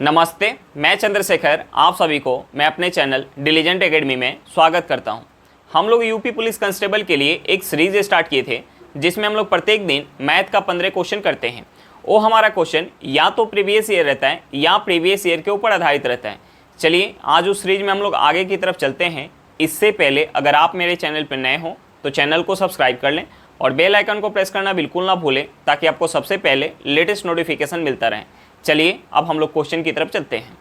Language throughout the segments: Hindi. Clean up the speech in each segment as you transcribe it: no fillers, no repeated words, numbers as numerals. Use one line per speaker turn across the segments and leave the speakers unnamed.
नमस्ते, मैं चंद्रशेखर आप सभी को मैं अपने चैनल डिलीजेंट एकेडमी में स्वागत करता हूं। हम लोग यूपी पुलिस कांस्टेबल के लिए एक सीरीज स्टार्ट किए थे जिसमें हम लोग प्रत्येक दिन मैथ का 15 क्वेश्चन करते हैं। वो हमारा क्वेश्चन या तो प्रीवियस ईयर रहता है या प्रीवियस ईयर के ऊपर आधारित रहता है। चलिए आज उस सीरीज में हम लोग आगे की तरफ चलते हैं। इससे पहले अगर आप मेरे चैनल पर नए हो तो चैनल को सब्सक्राइब कर लें और बेल आइकन को प्रेस करना बिल्कुल ना भूलें ताकि आपको सबसे पहले लेटेस्ट नोटिफिकेशन मिलता रहे। चलिए अब हम लोग क्वेश्चन की तरफ चलते हैं।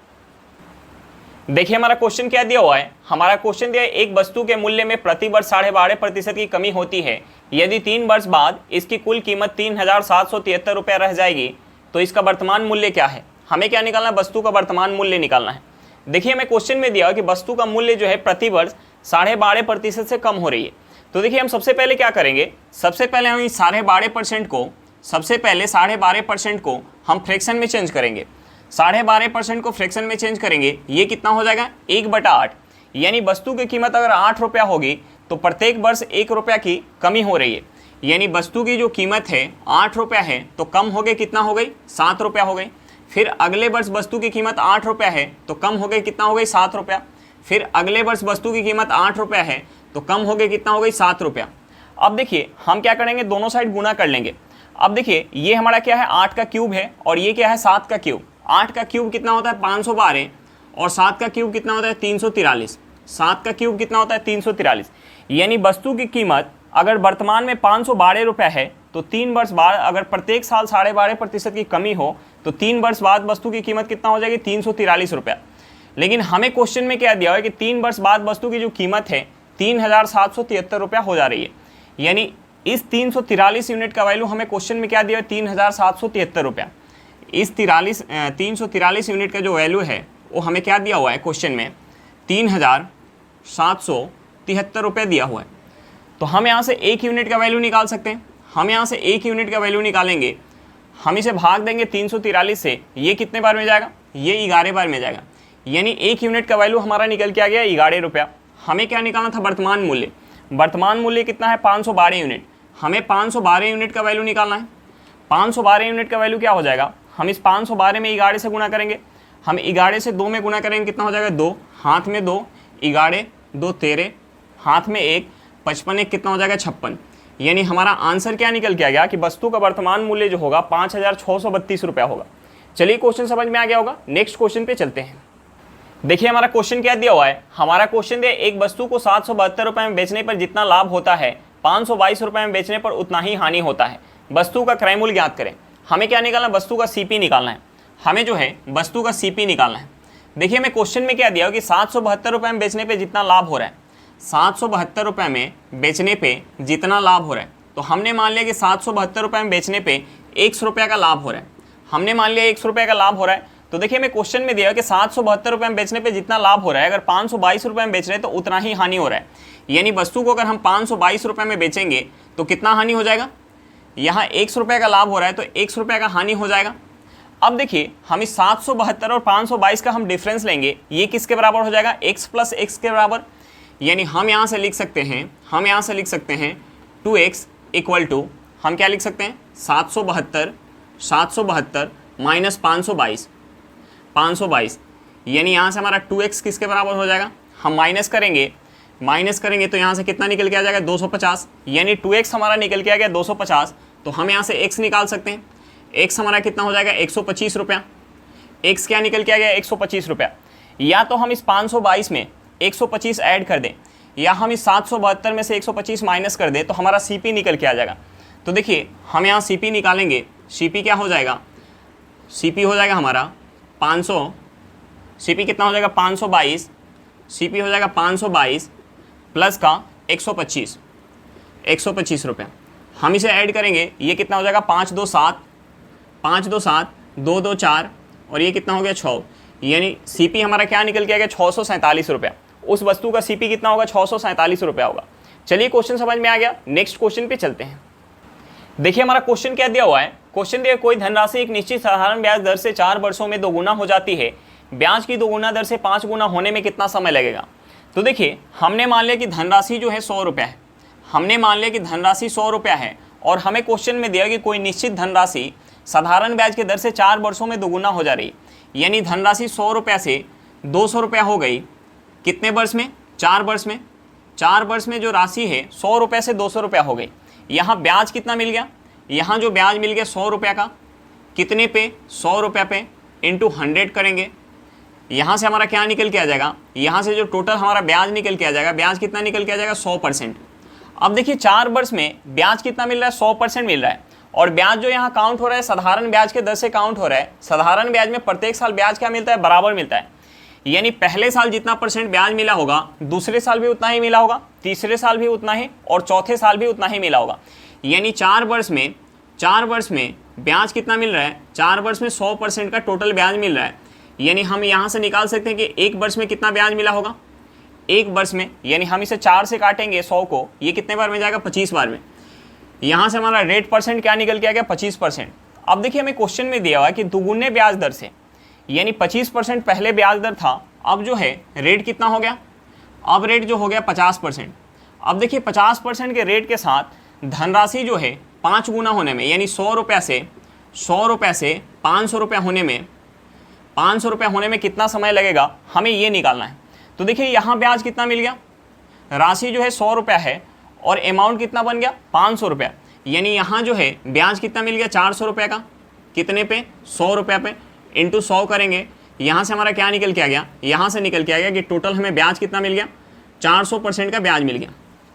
देखिए हमारा क्वेश्चन क्या दिया हुआ है। हमारा क्वेश्चन दिया है एक वस्तु के मूल्य में प्रति वर्ष 12.5% की कमी होती है। यदि 3 वर्ष बाद इसकी कुल कीमत 3,773 रुपया रह जाएगी तो इसका वर्तमान मूल्य क्या है। हमें क्या निकालना है, वस्तु का वर्तमान मूल्य निकालना है। देखिए हमें क्वेश्चन में दिया कि वस्तु का मूल्य जो है प्रति वर्ष 12.5% से कम हो रही है। तो देखिए हम सबसे पहले क्या करेंगे, सबसे पहले हम इस 12.5% को हम फ्रैक्शन में चेंज करेंगे। 12.5% को फ्रैक्शन में चेंज करेंगे, ये कितना हो जाएगा 1/8। यानी वस्तु की कीमत अगर 8 रुपया होगी तो प्रत्येक वर्ष 1 रुपया की कमी हो रही है। यानी वस्तु की जो कीमत है 8 रुपया है तो कम हो गई, कितना हो गई 7 रुपया हो गई। फिर अगले वर्ष वस्तु की कीमत 8 रुपया है तो कम हो गई, कितना हो गई 7 रुपया। फिर अगले वर्ष वस्तु की कीमत 8 रुपया है तो कम हो गई, कितना हो गई 7 रुपया। अब देखिए हम क्या करेंगे, दोनों साइड गुना कर लेंगे। अब देखिए ये हमारा क्या है 8 का क्यूब है और ये क्या है 7 का क्यूब। 8 का क्यूब कितना होता है 512 और 7 का क्यूब कितना होता है 343। 7 का क्यूब कितना होता है 343। यानी वस्तु की कीमत अगर वर्तमान में 512 रुपये है तो 3 वर्ष बाद अगर प्रत्येक साल 12.5% की कमी हो तो 3 वर्ष बाद वस्तु की कीमत कितना हो जाएगी 343 रुपया। लेकिन हमें क्वेश्चन में क्या दिया है कि 3 वर्ष बाद वस्तु की जो कीमत है 3,773 रुपया हो जा रही है। यानी इस 343 यूनिट का वैल्यू हमें क्वेश्चन में क्या दिया है 3,773 रुपया। इस 343 यूनिट का जो वैल्यू है वो हमें क्या दिया हुआ है क्वेश्चन में 3,773 रुपये दिया हुआ है। तो हम यहाँ से 1 यूनिट का वैल्यू निकाल सकते हैं। हम यहाँ से 1 यूनिट का वैल्यू निकालेंगे, हम इसे भाग देंगे 343 से, ये कितने बार में जाएगा, ये 11 बार में जाएगा। यानी 1 यूनिट का वैल्यू हमारा निकल के आ गया 11 रुपया। हमें क्या निकालना था वर्तमान मूल्य। वर्तमान मूल्य कितना है 512 यूनिट। हमें 512 यूनिट का वैल्यू निकालना है। 512 यूनिट का वैल्यू क्या हो जाएगा, हम इस 512 में 11 से गुना करेंगे। हम 11 से 2 में गुना करेंगे, कितना हो जाएगा 2, हाथ में 2, 11 2 13, हाथ में 1, 55 1 कितना हो जाएगा 56। यानी हमारा आंसर क्या निकल के आ गया कि वस्तु का वर्तमान मूल्य जो होगा 5,632 रुपया होगा। चलिए क्वेश्चन समझ में आ गया होगा। नेक्स्ट क्वेश्चन पे चलते हैं। देखिए हमारा क्वेश्चन क्या दिया हुआ है। हमारा क्वेश्चन दिया एक वस्तु को 772 रुपये में बेचने पर जितना लाभ होता है 522 रुपये में बेचने पर उतना ही हानि होता है। वस्तु का क्रय मूल्य ज्ञात करें। हमें क्या निकालना है, वस्तु का सीपी निकालना है। हमें जो है वस्तु का सीपी निकालना है। देखिए हमें क्वेश्चन में क्या दिया हो कि 772 रुपये में बेचने पर जितना लाभ हो रहा है, 772 रुपये में बेचने पर जितना लाभ हो रहा है, तो हमने मान लिया कि 772 रुपये में बेचने पर 100 रुपये का लाभ हो रहा है। हमने मान लिया 100 रुपये का लाभ हो रहा है। तो देखिए हमें क्वेश्चन में दिया कि 772 रुपये में बेचने पे जितना लाभ हो रहा है, अगर 522 रुपये में बेच रहे हैं तो उतना ही हानि हो रहा है। यानी वस्तु को अगर हम 522 रुपये में बेचेंगे तो कितना हानि हो जाएगा, यहाँ 100 रुपये का लाभ हो रहा है तो 100 रुपये का हानि हो जाएगा। अब देखिए हम इस 772 और 522 का हम डिफरेंस लेंगे, ये किसके बराबर हो जाएगा, x + x के बराबर। यानी हम यहाँ से लिख सकते हैं 2x = हम क्या लिख सकते हैं 772 - 522। यानी यहाँ से हमारा 2x किसके बराबर हो जाएगा, हम माइनस करेंगे तो यहाँ से कितना निकल के आ जाएगा 250। यानी 2x हमारा निकल के आ गया 250। तो हम यहाँ से x निकाल सकते हैं। x हमारा कितना हो जाएगा 125 रुपया। x क्या निकल के आ गया 125 रुपया। या तो हम इस 522 में 125 ऐड कर दें या हम इस 772 में से 125 माइनस कर दें तो हमारा CP निकल के आ जाएगा। तो देखिए हम यहाँ CP निकालेंगे। CP क्या हो जाएगा, CP हो जाएगा हमारा 500, CP कितना हो जाएगा 522, CP हो जाएगा 522 प्लस का 125 रुपये। हम इसे ऐड करेंगे, ये कितना हो जाएगा 5 2 7 2 2 4 और ये कितना हो गया 6। यानी CP हमारा क्या निकल के आ गया 647 रुपया। उस वस्तु का CP कितना होगा 647 रुपया होगा। चलिए क्वेश्चन समझ में आ गया। नेक्स्ट क्वेश्चन पे चलते हैं। देखिए हमारा क्वेश्चन क्या दिया हुआ है। क्वेश्चन दिया कोई धनराशि एक निश्चित साधारण ब्याज दर से 4 वर्षों में 2 गुना हो जाती है। ब्याज की 2 गुना दर से 5 गुना होने में कितना समय लगेगा। तो देखिए हमने मान लिया कि धनराशि जो है 100 रुपया है। हमने मान लिया कि धनराशि 100 रुपया है और हमें क्वेश्चन में दिया कि कोई निश्चित धनराशि साधारण ब्याज की दर से 4 वर्षों में दोगुना हो जा रही है। यानी धनराशि 100 रुपये से 200 रुपया हो गई। कितने वर्ष में? 4 वर्ष में। 4 वर्ष में जो राशि है 100 रुपये से 200 रुपया हो गई। यहाँ ब्याज कितना मिल गया? यहाँ जो ब्याज मिल गया 100 रुपये का, कितने पे? 100 रुपये पे इंटू 100 करेंगे। यहाँ से हमारा क्या निकल के आ जाएगा? यहाँ से जो टोटल हमारा ब्याज निकल के आ जाएगा, ब्याज कितना निकल के आ जाएगा? 100%। अब देखिए 4 वर्ष में ब्याज कितना मिल रहा है? 100% मिल रहा है। और ब्याज जो यहाँ काउंट हो रहा है साधारण ब्याज के दर से काउंट हो रहा है। साधारण ब्याज में प्रत्येक साल ब्याज क्या मिलता है? बराबर मिलता है। यानी पहले साल जितना % ब्याज मिला होगा, दूसरे साल भी उतना ही मिला होगा, तीसरे साल भी उतना ही, और चौथे साल भी उतना ही मिला होगा। यानी 4 वर्ष में ब्याज कितना मिल रहा है? 4 वर्ष में 100% का टोटल ब्याज मिल रहा है। यानी हम यहाँ से निकाल सकते हैं कि 1 वर्ष में कितना ब्याज मिला होगा? 1 वर्ष में, यानी हम इसे 4 से काटेंगे 100 को, ये कितने बार में जाएगा? 25 बार में। यहाँ से हमारा रेट % क्या निकल के आ गया? 25%। अब देखिए हमें क्वेश्चन में दिया हुआ है कि दुगुने ब्याज दर से, यानी 25% पहले ब्याज दर था, अब जो है रेट कितना हो गया? अब रेट जो हो गया 50%। अब देखिए 50% के रेट के साथ धनराशि जो है 5 गुना होने में, यानी 100 रुपये से 500 रुपये होने में, 500 रुपये होने में कितना समय लगेगा, हमें ये निकालना है। तो देखिए यहाँ ब्याज कितना मिल गया? राशि जो है 100 रुपया है और अमाउंट कितना बन गया? 500 रुपया। यानी यहाँ जो है ब्याज कितना मिल गया? 400 रुपये का। कितने पे? 100 रुपये पे इंटू 100 करेंगे। यहाँ से हमारा क्या निकल के आ गया? यहाँ से निकल के आ गया कि टोटल हमें ब्याज कितना मिल गया? 400% का ब्याज मिल गया।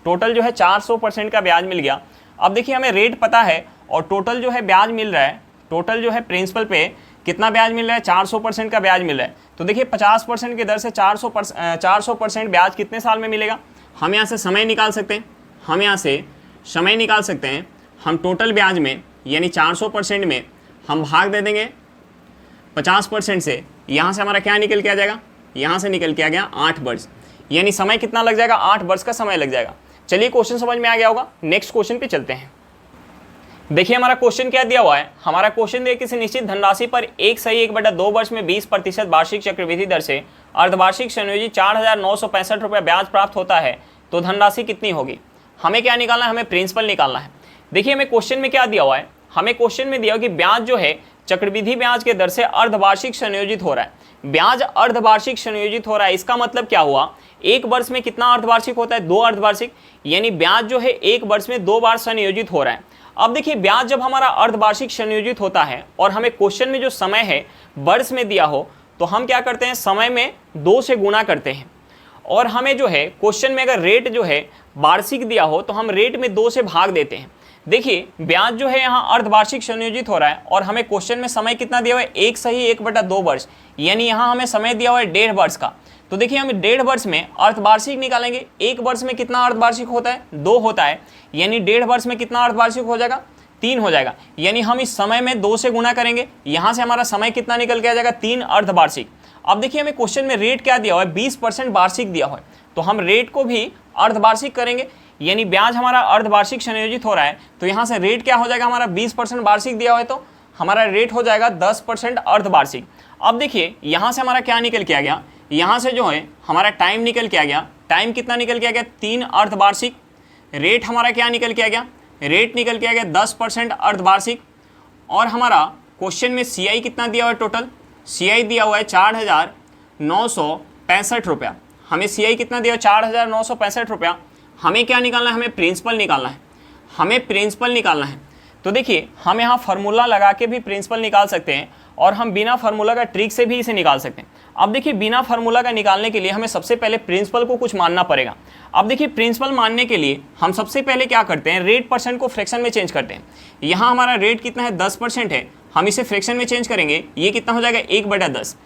टोटल जो है 400% का ब्याज मिल गया। अब देखिए हमें रेट पता है और टोटल जो है ब्याज मिल रहा है, टोटल जो है प्रिंसिपल पे कितना ब्याज मिल रहा है? 400% का ब्याज मिल रहा है। तो देखिए 50% की दर से 400% ब्याज कितने साल में मिलेगा? हम यहाँ से समय निकाल सकते हैं। हम टोटल ब्याज में, यानी 400% में हम भाग दे देंगे 50% से। यहाँ से हमारा क्या निकल के आ जाएगा? यहाँ से निकल के आ गया 8 वर्ष। यानी समय कितना लग जाएगा? 8 वर्ष का समय लग जाएगा। चलिए क्वेश्चन समझ में आ गया होगा। नेक्स्ट क्वेश्चन पे चलते हैं। देखिए हमारा क्वेश्चन क्या दिया हुआ है। हमारा क्वेश्चन दिया किसी निश्चित धनराशि पर 1/2 वर्ष में 20% वार्षिक चक्रवृद्धि दर से अर्धवार्षिक संयोजित 4,965 रुपये ब्याज प्राप्त होता है, तो धनराशि कितनी होगी? हमें क्या निकालना है? हमें प्रिंसिपल निकालना है। देखिए हमें क्वेश्चन में क्या दिया हुआ है? हमें क्वेश्चन में दिया हुआ कि ब्याज जो है चक्रवृद्धि ब्याज के दर से अर्धवार्षिक संयोजित हो रहा है। ब्याज अर्धवार्षिक संयोजित हो रहा है, इसका मतलब क्या हुआ? 1 वर्ष में कितना अर्धवार्षिक होता है? 2 अर्धवार्षिक। यानी ब्याज जो है 1 वर्ष में 2 बार संयोजित हो रहा है। अब देखिए ब्याज जब हमारा अर्धवार्षिक संयोजित होता है और हमें क्वेश्चन में जो समय है वर्ष में दिया हो, तो हम क्या करते हैं? समय में 2 से गुणा करते हैं। और हमें जो है क्वेश्चन में अगर रेट जो है वार्षिक दिया हो, तो हम रेट में 2 से भाग देते हैं। देखिए ब्याज जो है यहाँ अर्धवार्षिक संयोजित हो रहा है और हमें क्वेश्चन में समय कितना दिया हुआ है? 1/2 वर्ष। यानी यहाँ हमें समय दिया हुआ है 1.5 वर्ष का। तो देखिए हम 1.5 वर्ष में अर्धवार्षिक निकालेंगे। 1 वर्ष में कितना अर्धवार्षिक होता है? 2 होता है। यानी 1.5 वर्ष में कितना अर्धवार्षिक हो जाएगा? 3 हो जाएगा। यानी हम इस समय में 2 से गुणा करेंगे। यहाँ से हमारा समय कितना निकल के आ जाएगा? 3 अर्धवार्षिक। अब देखिए हमें क्वेश्चन में रेट क्या दिया हुआ है? 20% वार्षिक दिया हुआ है, तो हम रेट को भी अर्धवार्षिक करेंगे। यानी ब्याज हमारा अर्धवार्षिक संयोजित हो रहा है, तो यहाँ से रेट क्या हो जाएगा? हमारा 20% वार्षिक दिया हुआ है, तो हमारा रेट हो जाएगा 10% अर्धवार्षिक। अब देखिए यहाँ से हमारा क्या निकल के आ गया? यहाँ से जो है हमारा टाइम निकल के आ गया। टाइम कितना निकल के आ गया? 3 अर्धवार्षिक। रेट हमारा क्या निकल के आ गया? रेट निकल के आ गया 10% अर्धवार्षिक। और हमारा क्वेश्चन में CI कितना दिया हुआ है? टोटल CI दिया हुआ है 4,965 रुपया। हमें CI कितना दिया? 4,965 रुपया। हमें क्या निकालना है? हमें प्रिंसिपल निकालना है। तो देखिए हम यहाँ फार्मूला लगा के भी प्रिंसिपल निकाल सकते हैं और हम बिना फार्मूला का ट्रिक से भी इसे निकाल सकते हैं। अब देखिए बिना फार्मूला का निकालने के लिए हमें सबसे पहले प्रिंसिपल को कुछ मानना पड़ेगा। अब देखिए प्रिंसिपल मानने के लिए हम सबसे पहले क्या करते हैं? रेट % को फ्रैक्शन में चेंज करते हैं। यहाँ हमारा रेट कितना है? 10% है। हम इसे फ्रैक्शन में चेंज करेंगे, ये कितना हो जाएगा? 1/10।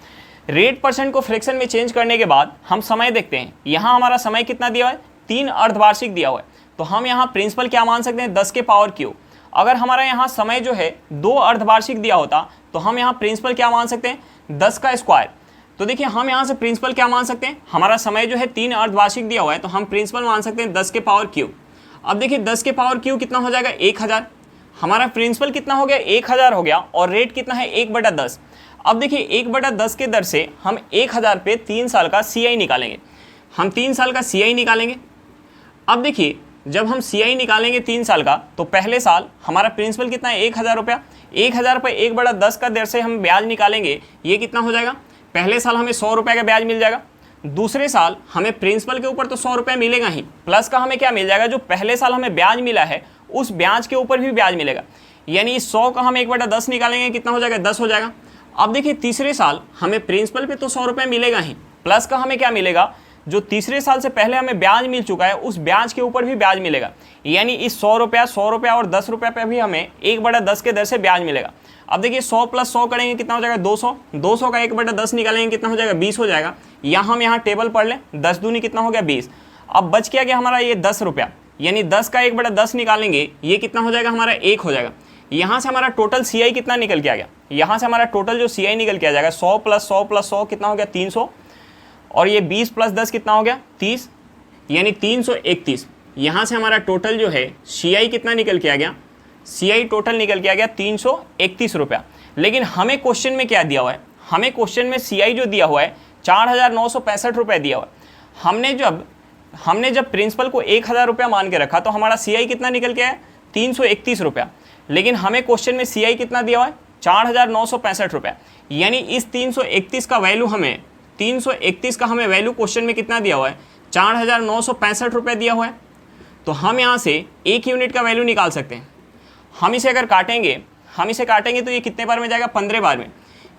रेट % को फ्रैक्शन में चेंज करने के बाद हम समय देखते हैं। यहाँ हमारा समय कितना दिया हुआ है? 3 अर्धवार्षिक दिया हुआ है, तो हम यहाँ प्रिंसिपल क्या मान सकते हैं? 10 के पावर क्यू। अगर हमारा यहाँ समय जो है 2 अर्धवार्षिक दिया होता, तो हम यहाँ प्रिंसिपल क्या मान सकते हैं? 10 का स्क्वायर। तो देखिए हम यहाँ से प्रिंसिपल क्या मान सकते हैं? हमारा समय जो है 3 अर्धवार्षिक दिया हुआ है, तो हम प्रिंसिपल मान सकते हैं 10 के पावर क्यू। अब देखिए 10 के पावर क्यू कितना हो जाएगा? 1000। हमारा प्रिंसिपल कितना हो गया? 1000 हो गया। और रेट कितना है? 1/10। अब देखिए 1/10 के दर से हम 1000 पे 3 साल का CI निकालेंगे। हम 3 साल का CI निकालेंगे। अब देखिए जब हम CI निकालेंगे 3 साल का, तो पहले साल हमारा प्रिंसिपल कितना है? 1000 रुपया। 1000 पर 1/10 का दर से हम ब्याज निकालेंगे, ये कितना हो जाएगा? पहले साल हमें 100 रुपये का ब्याज मिल जाएगा, दूसरे साल हमें प्रिंसिपल के ऊपर तो 100 रुपये मिलेगा ही, प्लस का हमें क्या मिल जाएगा, जो पहले साल हमें ब्याज मिला है उस ब्याज के ऊपर भी ब्याज मिलेगा। यानी इस 100 का हम 1/10 निकालेंगे, कितना हो जाएगा? 10 हो जाएगा। अब देखिए तीसरे साल हमें प्रिंसिपल पे तो 100 रुपये मिलेगा ही, प्लस का हमें क्या मिलेगा, जो तीसरे साल से पहले हमें ब्याज मिल चुका है उस ब्याज के ऊपर भी ब्याज मिलेगा। यानी इस 100 रुपया और 10 रुपये पे भी हमें 1/10 के दर से ब्याज मिलेगा। अब देखिए 100 + 100 करेंगे, कितना हो जाएगा? 200। 200 का 1/10 निकालेंगे, कितना हो जाएगा? 20 हो जाएगा। यहाँ हम यहाँ टेबल पढ़ लें, 10 दूनी कितना हो गया? 20। अब बच क्या गया हमारा? ये 10 रुपया, यानी 10 का 1/10 निकालेंगे, ये कितना हो जाएगा? हमारा 1 हो जाएगा। यहाँ से हमारा टोटल CI कितना निकल के आ गया? यहाँ से हमारा टोटल जो CI निकल के आ जाएगा 100 + 100 + 100 कितना हो गया? 300। और ये 20 + 10 कितना हो गया? 30, यानी 331। यहाँ से हमारा टोटल जो है CI कितना निकल के आ गया? CI टोटल निकल के आ गया 331 रुपया। लेकिन हमें क्वेश्चन में क्या दिया हुआ है? हमें क्वेश्चन में CI जो दिया हुआ है 4965 रुपये दिया हुआ है। हमने जब प्रिंसिपल को 1000 रुपया मान के रखा तो हमारा CI कितना निकल के आया? 331 रुपया। लेकिन हमें क्वेश्चन में CI कितना दिया हुआ है? 4965 रुपया। यानी इस 331 का वैल्यू हमें 331 का हमें वैल्यू क्वेश्चन में कितना दिया हुआ है? 4965 रुपये दिया हुआ है। तो हम यहाँ से 1 यूनिट का वैल्यू निकाल सकते हैं। हम इसे अगर काटेंगे तो ये कितने बार में जाएगा? 15 बार में।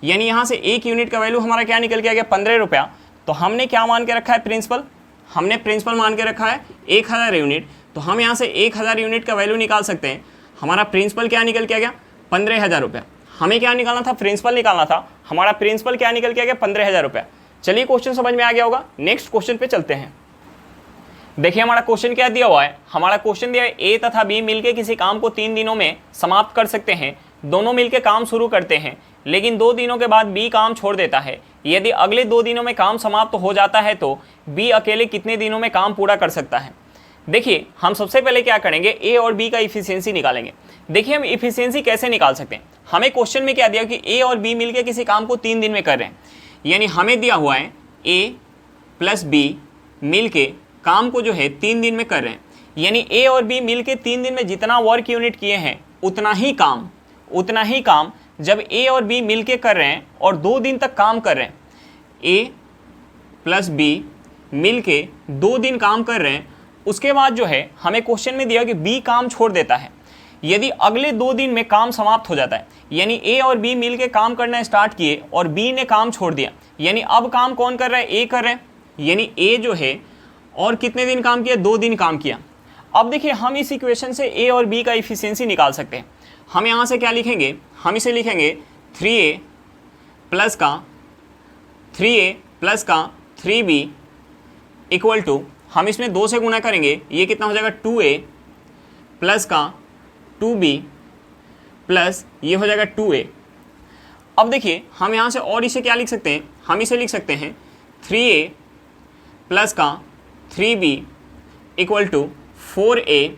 यानी यहाँ से 1 यूनिट का वैल्यू हमारा क्या निकल के आ गया? 15 रुपया। तो हमने क्या मान के रखा है? प्रिंसिपल। हमने प्रिंसिपल मान के रखा है 1000 यूनिट। तो हम यहाँ से 1000 यूनिट का वैल्यू निकाल सकते हैं। हमारा प्रिंसिपल क्या निकल के आ गया? 15000 रुपया। हमें क्या निकालना था? प्रिंसिपल निकालना था। हमारा प्रिंसिपल क्या निकल के आ गया? 15000 रुपया। चलिए क्वेश्चन समझ में आ गया होगा। नेक्स्ट क्वेश्चन पे चलते हैं। देखिए हमारा क्वेश्चन क्या दिया हुआ है? हमारा क्वेश्चन दिया है A तथा B मिलके किसी काम को 3 दिनों में समाप्त कर सकते हैं। दोनों मिलके काम शुरू करते हैं, लेकिन 2 दिनों के बाद B काम छोड़ देता है। यदि अगले 2 दिनों में काम समाप्त हो जाता है तो B अकेले कितने दिनों में काम पूरा कर सकता है? देखिए हम सबसे पहले क्या करेंगे? A और B का इफिशियंसी निकालेंगे। देखिए हम इफिशियंसी कैसे निकाल सकते हैं? हमें क्वेश्चन में क्या दिया कि A और B मिलके किसी काम को 3 दिन में कर रहे हैं। यानी हमें दिया हुआ है A + B मिलके काम को जो है 3 दिन में कर रहे हैं। यानी A और B मिलके 3 दिन में जितना वर्क यूनिट किए हैं उतना ही काम जब A और B मिलके कर रहे हैं और 2 दिन तक काम कर रहे हैं, A + B मिलके 2 दिन काम कर रहे हैं, उसके बाद जो है हमें क्वेश्चन में दिया कि B काम छोड़ देता है। यदि अगले 2 दिन में काम समाप्त हो जाता है, यानी A और B मिलके काम करना स्टार्ट किए और B ने काम छोड़ दिया, यानी अब काम कौन कर रहा है? A कर रहे हैं। यानी A जो है और कितने दिन काम किया? 2 दिन काम किया। अब देखिए हम इस इक्वेशन से A और B का इफिशियंसी निकाल सकते हैं। हम यहाँ से क्या लिखेंगे? हम इसे लिखेंगे 3A + का 3B इक्वल टू, हम इसमें 2 से गुणा करेंगे, ये कितना हो जाएगा? 2A + का 2B प्लस ये हो जाएगा 2A। अब देखिए हम यहाँ से और इसे क्या लिख सकते हैं? हम इसे लिख सकते हैं 3A + का 3B इक्वल टू 4A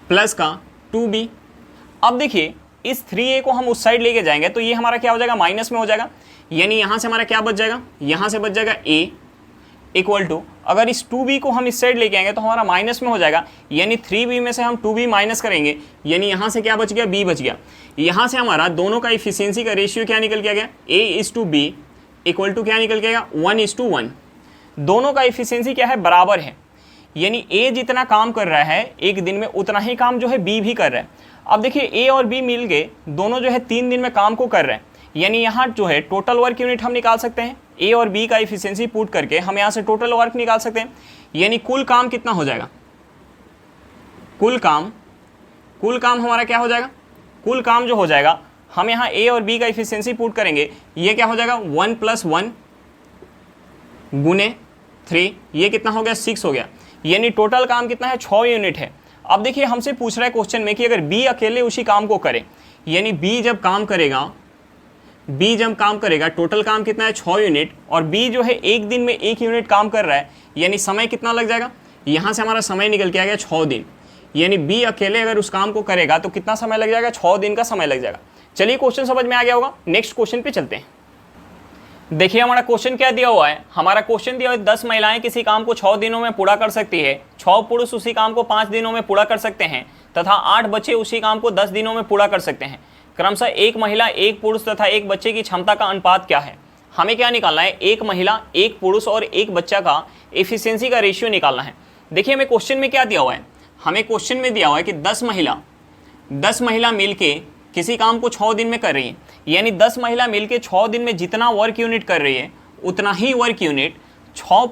+ का 2B। अब देखिए इस 3A को हम उस साइड लेके जाएंगे तो ये हमारा क्या हो जाएगा? माइनस में हो जाएगा। यानी यहाँ से हमारा क्या बच जाएगा? यहाँ से बच जाएगा A इक्वल टू, अगर इस 2B को हम इस साइड लेके आएंगे तो हमारा माइनस में हो जाएगा। यानी 3B में से हम 2B माइनस करेंगे, यानी यहाँ से क्या बच गया? B बच गया। यहाँ से हमारा दोनों का इफिशियंसी का रेशियो क्या निकल के आ गया? A/B इक्वल टू क्या निकल के आएगा? 1:1। दोनों का इफिशियंसी क्या है? बराबर है। यानी A जितना काम कर रहा है एक दिन में उतना ही काम जो है B भी कर रहा है। अब देखिए A और B मिल के दोनों जो है 3 दिन में काम को कर रहे हैं। यानी यहाँ जो है टोटल वर्क यूनिट हम निकाल सकते हैं। A और B का इफिशियंसी पुट करके हम यहाँ से टोटल वर्क निकाल सकते हैं। यानी कुल काम कितना हो जाएगा? कुल काम हमारा क्या हो जाएगा? कुल काम जो हो जाएगा, हम यहाँ A और B का इफिशियंसी पुट करेंगे, ये क्या हो जाएगा? 1 + 1 गुने 3, ये कितना हो गया? 6 हो गया। यानी टोटल काम कितना है? 6 यूनिट है। अब देखिए हमसे पूछ रहा है क्वेश्चन में कि अगर B अकेले उसी काम को करे, यानी B जब काम करेगा टोटल काम कितना है? 6 यूनिट, और B जो है एक दिन में 1 यूनिट काम कर रहा है, यानी समय कितना लग जाएगा? यहाँ से हमारा समय निकल के आ गया 6 दिन। यानी B अकेले अगर उस काम को करेगा तो कितना समय लग जाएगा? 6 दिन का समय लग जाएगा। चलिए क्वेश्चन समझ में आ गया होगा। नेक्स्ट क्वेश्चन पे चलते हैं। देखिए हमारा क्वेश्चन क्या दिया हुआ है? हमारा क्वेश्चन दिया हुआ है 10 महिलाएं किसी काम को 6 दिनों में पूरा कर सकती है, 6 पुरुष उसी काम को 5 दिनों में पूरा कर सकते हैं, तथा 8 बच्चे उसी काम को 10 दिनों में पूरा कर सकते हैं। क्रमशः एक महिला, एक पुरुष तथा एक बच्चे की क्षमता का अनुपात क्या है? हमें क्या निकालना है? एक महिला, एक पुरुष और एक बच्चा का एफिशिएंसी का रेशियो निकालना है। देखिए हमें क्वेश्चन में क्या दिया हुआ है? हमें क्वेश्चन में दिया हुआ है कि 10 महिला मिलके किसी काम को 6 दिन में कर रही है, यानी 10 महिला मिलके 6 दिन में जितना वर्क यूनिट कर रही है उतना ही वर्क यूनिट 6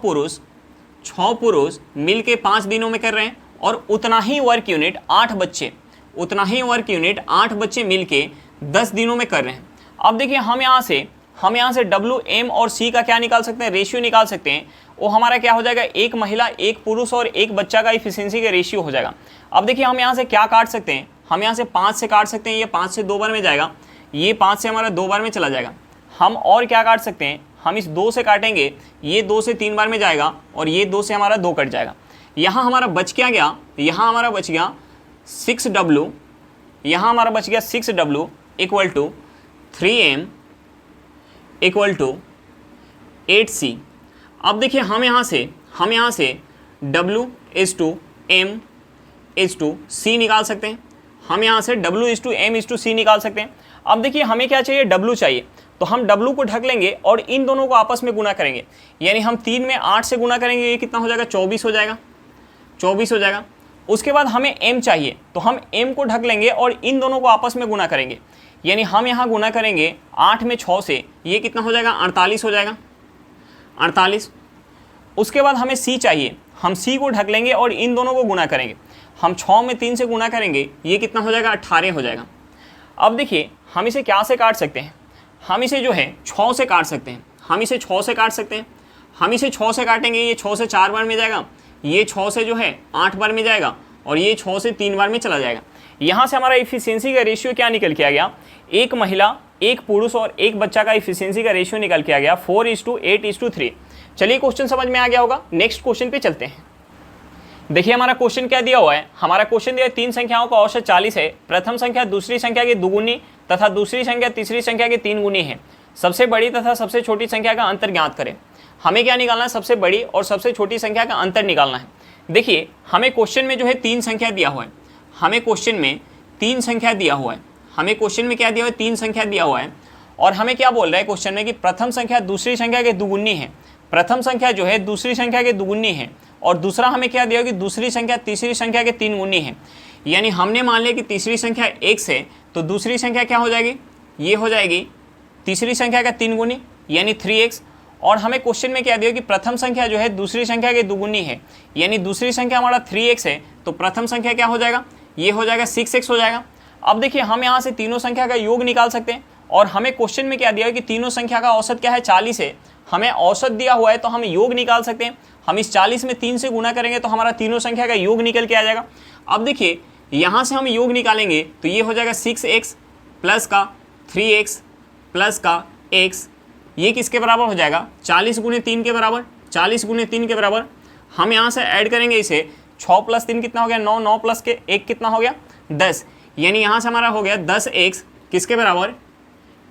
पुरुष मिलके 5 दिनों में कर रहे हैं, और उतना ही वर्क यूनिट 8 बच्चे मिलके 10 दिनों में कर रहे हैं। अब देखिए हम यहाँ से W, M और C का क्या निकाल सकते हैं? रेशियो निकाल सकते हैं। वो हमारा क्या हो जाएगा? एक महिला, एक पुरुष और एक बच्चा का एफिशिएंसी का रेशियो हो जाएगा। अब देखिए हम यहाँ से क्या काट सकते हैं? हम यहाँ से 5 से काट सकते हैं, ये 5 से 2 बार में जाएगा, ये 5 से हमारा 2 बार में चला जाएगा। हम और क्या काट सकते हैं? हम इस 2 से काटेंगे, ये 2 से 3 बार में जाएगा, और ये 2 से हमारा 2 कट जाएगा। यहाँ हमारा बच क्या गया? यहाँ हमारा बच गया 6W, यहाँ हमारा बच गया 6W equal to 3M equal to 8C। अब देखिए हम यहाँ से W is to M is to C निकाल सकते हैं। हम यहाँ से W is to M is to C निकाल सकते हैं। अब देखिए हमें क्या चाहिए? W चाहिए, तो हम W को ढक लेंगे और इन दोनों को आपस में गुना करेंगे, यानी हम 3 में 8 से गुना करेंगे, ये कितना हो जाएगा? 24 हो जाएगा। उसके बाद हमें M चाहिए, तो हम M को ढक लेंगे और इन दोनों को आपस में गुना करेंगे, यानी हम यहाँ गुना करेंगे 8 में 6 से, ये कितना हो जाएगा? 48 हो जाएगा, 48। उसके बाद हमें C चाहिए, हम C को ढक लेंगे और इन दोनों को गुना करेंगे, हम 6 में 3 से गुना करेंगे, ये कितना हो जाएगा? 18 हो जाएगा। अब देखिए हम इसे क्या से काट सकते हैं? हम इसे जो है 6 से काट सकते हैं, हम इसे 6 से काटेंगे, ये 6 से 4 बार में जाएगा, ये 6 से जो है 8 बार में जाएगा, और ये 6 से 3 बार में चला जाएगा। यहाँ से हमारा एफिशिएंसी का रेशियो क्या निकल के आ गया? एक महिला, एक पुरुष और एक बच्चा का एफिशिएंसी का रेशियो निकल के आ गया 4:8:3। चलिए क्वेश्चन समझ में आ गया होगा। नेक्स्ट क्वेश्चन पे चलते हैं। देखिए हमारा क्वेश्चन क्या दिया हुआ है? हमारा क्वेश्चन दिया है 3 संख्याओं का औसत 40 है। प्रथम संख्या दूसरी संख्या की दुगुनी तथा दूसरी संख्या तीसरी संख्या की 3 गुनी है। सबसे बड़ी तथा सबसे छोटी संख्या का अंतर ज्ञात करें। हमें क्या निकालना है? सबसे बड़ी और सबसे छोटी संख्या का अंतर निकालना है। देखिए हमें क्वेश्चन में जो है 3 संख्या दिया हुआ है, हमें क्वेश्चन में 3 संख्या दिया हुआ है, हमें क्वेश्चन में क्या दिया हुआ है? 3 संख्या दिया हुआ है, और हमें क्या बोल रहा है क्वेश्चन में कि प्रथम संख्या दूसरी संख्या के दुगुनी है। प्रथम संख्या जो है दूसरी संख्या के दुगुनी है, और दूसरा हमें क्या दिया कि दूसरी संख्या तीसरी संख्या के 3 गुनी है। यानी हमने मान लिया कि तीसरी संख्या x है, तो दूसरी संख्या क्या हो जाएगी? ये हो जाएगी तीसरी संख्या का 3 गुनी यानी 3x। और हमें क्वेश्चन में क्या दिया कि प्रथम संख्या जो है दूसरी संख्या के दुगुनी है, यानी दूसरी संख्या हमारा 3x है, तो प्रथम संख्या क्या हो जाएगा? ये हो जाएगा 6x हो जाएगा। अब देखिए हम यहाँ से तीनों संख्या का योग निकाल सकते हैं, और हमें क्वेश्चन में क्या दिया है कि तीनों संख्या का औसत क्या है? 40 है। हमें औसत दिया हुआ है तो हम योग निकाल सकते हैं। हम इस 40 में 3 से गुना करेंगे तो हमारा तीनों संख्या का योग निकल के आ जाएगा। अब देखिए यहाँ से हम योग निकालेंगे तो ये हो जाएगा 6x प्लस का 3x प्लस का x, ये किसके बराबर हो जाएगा? 40 गुने 3 के बराबर, 40 गुने 3 के बराबर। हम यहाँ से ऐड करेंगे इसे, 6 प्लस 3 कितना हो गया? 9, 9 प्लस के 1 कितना हो गया? 10, यानी यहाँ से हमारा हो गया 10x किसके बराबर?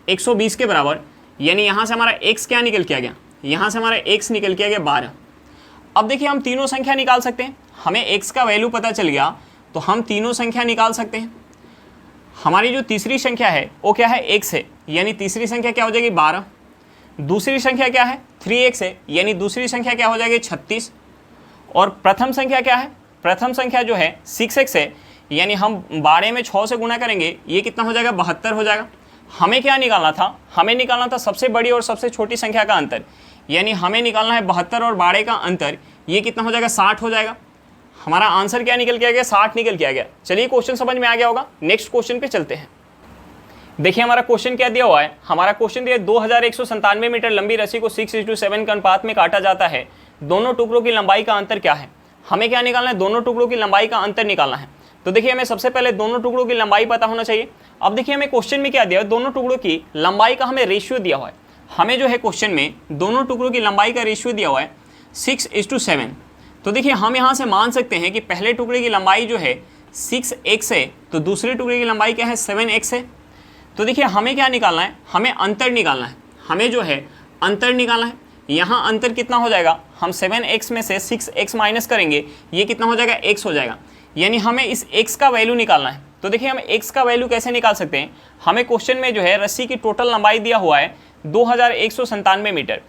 120 के बराबर। यानी यहाँ से हमारा x क्या निकल के आ गया? यहाँ से हमारा x निकल के आ गया 12। अब देखिए हम तीनों संख्या निकाल सकते हैं, हमें x का वैल्यू पता चल गया तो हम तीनों संख्या निकाल सकते हैं। हमारी जो तीसरी संख्या है वो क्या है? x है, यानी तीसरी संख्या क्या हो जाएगी? 12। दूसरी संख्या क्या है? 3x है, यानी दूसरी संख्या क्या हो जाएगी? 36। और प्रथम संख्या क्या है? प्रथम संख्या जो है 6x है, यानी हम 12 में 6 से गुना करेंगे, ये कितना हो जाएगा? 72 हो जाएगा। हमें क्या निकालना था? हमें निकालना था सबसे बड़ी और सबसे छोटी संख्या का अंतर, यानी हमें निकालना है 72 और 12 का अंतर, ये कितना हो जाएगा? 60 हो जाएगा। हमारा आंसर क्या निकल के आ गया? 60 निकल के आ गया। चलिए क्वेश्चन समझ में आ गया होगा। नेक्स्ट क्वेश्चन पे चलते हैं। देखिए हमारा क्वेश्चन क्या दिया हुआ है? हमारा क्वेश्चन दिया 2197 मीटर लंबी रस्सी को 6:7 के अनुपात में काटा जाता है। दोनों टुकड़ों की लंबाई का अंतर क्या है? हमें क्या निकालना है? दोनों टुकड़ों की लंबाई का अंतर निकालना है। तो देखिए हमें सबसे पहले दोनों टुकड़ों की लंबाई पता होना चाहिए। अब देखिए हमें क्वेश्चन में क्या दिया है? दोनों टुकड़ों की लंबाई का हमें रेशियो दिया हुआ है। हमें जो है क्वेश्चन में दोनों टुकड़ों की लंबाई का रेशियो दिया हुआ है 6:7। तो देखिए हम यहाँ से मान सकते हैं कि पहले टुकड़े की लंबाई जो है 6x है, तो दूसरे टुकड़े की लंबाई क्या है? 7x है। तो देखिए हमें क्या निकालना है? हमें अंतर निकालना है। हमें जो है अंतर निकालना है। यहाँ अंतर कितना हो जाएगा? हम 7x में से 6x माइनस करेंगे, ये कितना हो जाएगा? x हो जाएगा। यानी हमें इस x का वैल्यू निकालना है। तो देखिए हम x का वैल्यू कैसे निकाल सकते हैं, हमें क्वेश्चन में जो है रस्सी की टोटल लंबाई दिया हुआ है 2197 मीटर।